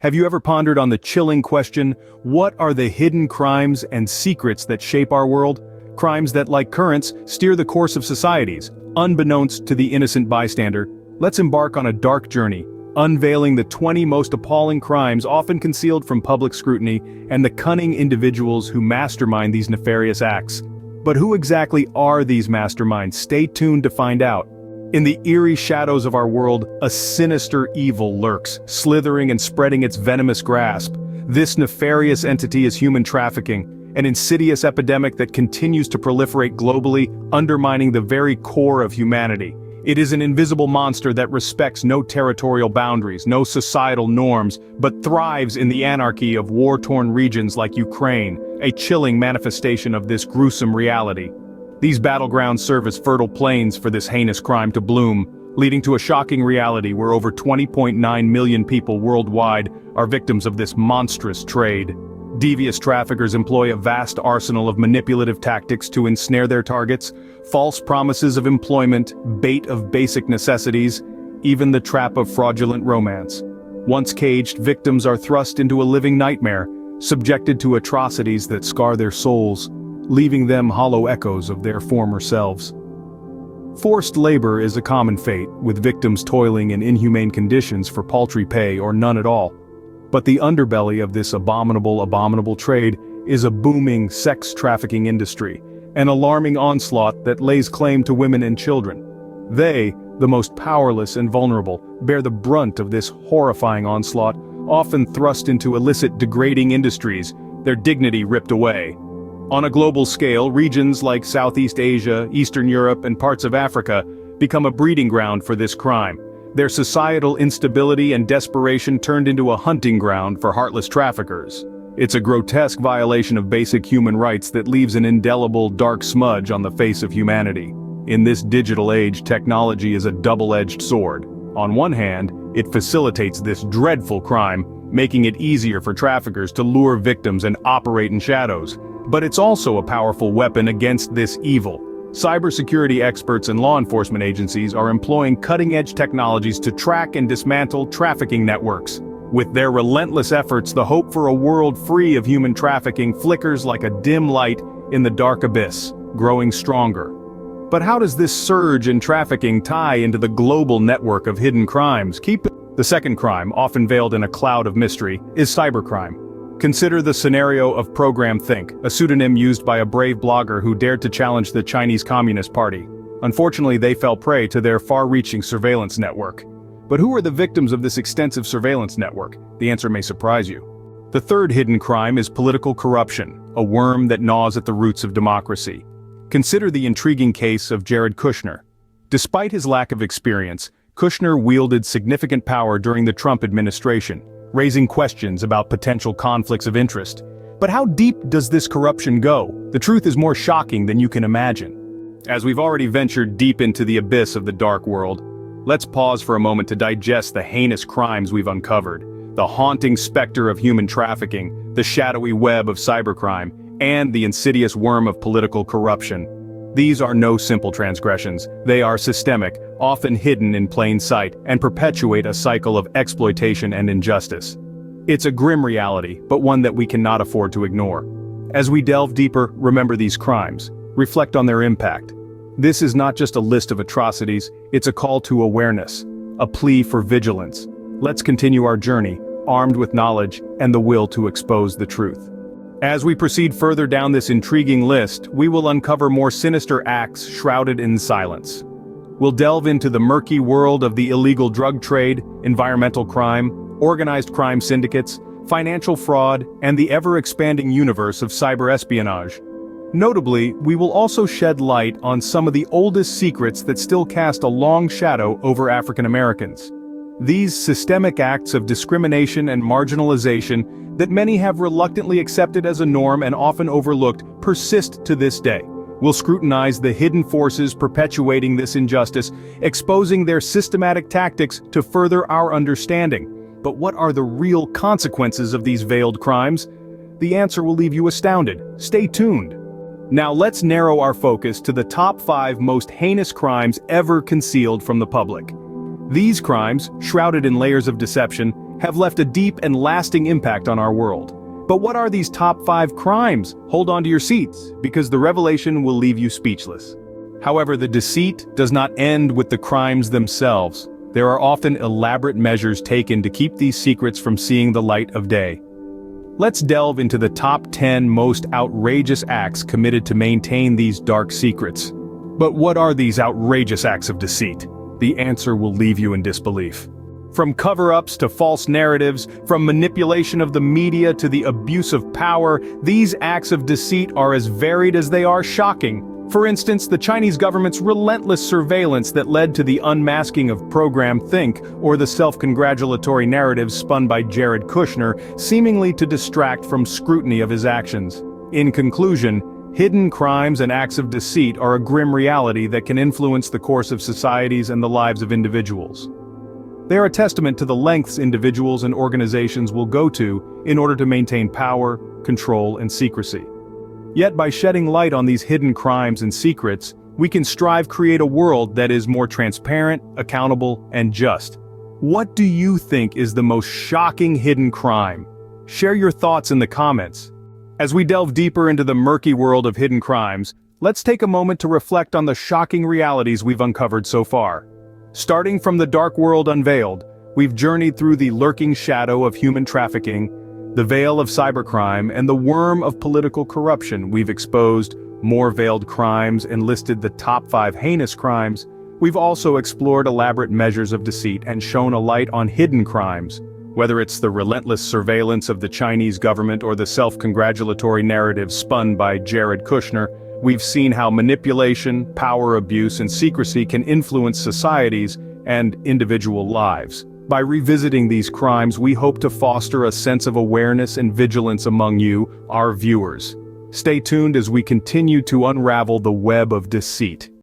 Have you ever pondered on the chilling question, what are the hidden crimes and secrets that shape our world? Crimes that, like currents, steer the course of societies, unbeknownst to the innocent bystander. Let's embark on a dark journey, unveiling the 20 most appalling crimes often concealed from public scrutiny and the cunning individuals who mastermind these nefarious acts. But who exactly are these masterminds? Stay tuned to find out. In the eerie shadows of our world, a sinister evil lurks, slithering and spreading its venomous grasp. This nefarious entity is human trafficking, an insidious epidemic that continues to proliferate globally, undermining the very core of humanity. It is an invisible monster that respects no territorial boundaries, no societal norms, but thrives in the anarchy of war-torn regions like Ukraine, a chilling manifestation of this gruesome reality. These battlegrounds serve as fertile plains for this heinous crime to bloom, leading to a shocking reality where over 20.9 million people worldwide are victims of this monstrous trade. Devious traffickers employ a vast arsenal of manipulative tactics to ensnare their targets, false promises of employment, bait of basic necessities, even the trap of fraudulent romance. Once caged, victims are thrust into a living nightmare, subjected to atrocities that scar their souls, leaving them hollow echoes of their former selves. Forced labor is a common fate, with victims toiling in inhumane conditions for paltry pay or none at all. But the underbelly of this abominable trade is a booming sex trafficking industry, an alarming onslaught that lays claim to women and children. They, the most powerless and vulnerable, bear the brunt of this horrifying onslaught, often thrust into illicit, degrading industries, their dignity ripped away. On a global scale, regions like Southeast Asia, Eastern Europe, and parts of Africa become a breeding ground for this crime. Their societal instability and desperation turned into a hunting ground for heartless traffickers. It's a grotesque violation of basic human rights that leaves an indelible, dark smudge on the face of humanity. In this digital age, technology is a double-edged sword. On one hand, it facilitates this dreadful crime, making it easier for traffickers to lure victims and operate in shadows. But it's also a powerful weapon against this evil. Cybersecurity experts and law enforcement agencies are employing cutting-edge technologies to track and dismantle trafficking networks. With their relentless efforts, the hope for a world free of human trafficking flickers like a dim light in the dark abyss, growing stronger. But how does this surge in trafficking tie into the global network of hidden crimes? The second crime, often veiled in a cloud of mystery, is cybercrime. Consider the scenario of Program Think, a pseudonym used by a brave blogger who dared to challenge the Chinese Communist Party. Unfortunately, they fell prey to their far-reaching surveillance network. But who are the victims of this extensive surveillance network? The answer may surprise you. The third hidden crime is political corruption, a worm that gnaws at the roots of democracy. Consider the intriguing case of Jared Kushner. Despite his lack of experience, Kushner wielded significant power during the Trump administration, raising questions about potential conflicts of interest. But how deep does this corruption go? The truth is more shocking than you can imagine. As we've already ventured deep into the abyss of the dark world, let's pause for a moment to digest the heinous crimes we've uncovered, the haunting specter of human trafficking, the shadowy web of cybercrime, and the insidious worm of political corruption. These are no simple transgressions. They are systemic, often hidden in plain sight, and perpetuate a cycle of exploitation and injustice. It's a grim reality, but one that we cannot afford to ignore. As we delve deeper, remember these crimes. Reflect on their impact. This is not just a list of atrocities, it's a call to awareness, a plea for vigilance. Let's continue our journey, armed with knowledge and the will to expose the truth. As we proceed further down this intriguing list, we will uncover more sinister acts shrouded in silence. We'll delve into the murky world of the illegal drug trade, environmental crime, organized crime syndicates, financial fraud, and the ever-expanding universe of cyber espionage. Notably, we will also shed light on some of the oldest secrets that still cast a long shadow over African Americans. These systemic acts of discrimination and marginalization that many have reluctantly accepted as a norm and often overlooked persist to this day. We'll scrutinize the hidden forces perpetuating this injustice, exposing their systematic tactics to further our understanding. But what are the real consequences of these veiled crimes? The answer will leave you astounded. Stay tuned. Now let's narrow our focus to the top 5 most heinous crimes ever concealed from the public. These crimes, shrouded in layers of deception, have left a deep and lasting impact on our world. But what are these top 5 crimes? Hold on to your seats, because the revelation will leave you speechless. However, the deceit does not end with the crimes themselves. There are often elaborate measures taken to keep these secrets from seeing the light of day. Let's delve into the top 10 most outrageous acts committed to maintain these dark secrets. But what are these outrageous acts of deceit? The answer will leave you in disbelief. From cover-ups to false narratives, from manipulation of the media to the abuse of power, these acts of deceit are as varied as they are shocking. For instance, the Chinese government's relentless surveillance that led to the unmasking of Program Think, or the self-congratulatory narratives spun by Jared Kushner, seemingly to distract from scrutiny of his actions. In conclusion, hidden crimes and acts of deceit are a grim reality that can influence the course of societies and the lives of individuals. They are a testament to the lengths individuals and organizations will go to in order to maintain power, control, and secrecy. Yet by shedding light on these hidden crimes and secrets, we can strive to create a world that is more transparent, accountable, and just. What do you think is the most shocking hidden crime? Share your thoughts in the comments. As we delve deeper into the murky world of hidden crimes, let's take a moment to reflect on the shocking realities we've uncovered so far. Starting from the dark world Unveiled, we've journeyed through the lurking shadow of human trafficking, the veil of cybercrime, and the worm of political corruption. We've exposed more veiled crimes and listed the top 5 heinous crimes. We've also explored elaborate measures of deceit and shone a light on hidden crimes. Whether it's the relentless surveillance of the Chinese government or the self-congratulatory narrative spun by Jared Kushner, we've seen how manipulation, power abuse, and secrecy can influence societies and individual lives. By revisiting these crimes, we hope to foster a sense of awareness and vigilance among you, our viewers. Stay tuned as we continue to unravel the web of deceit.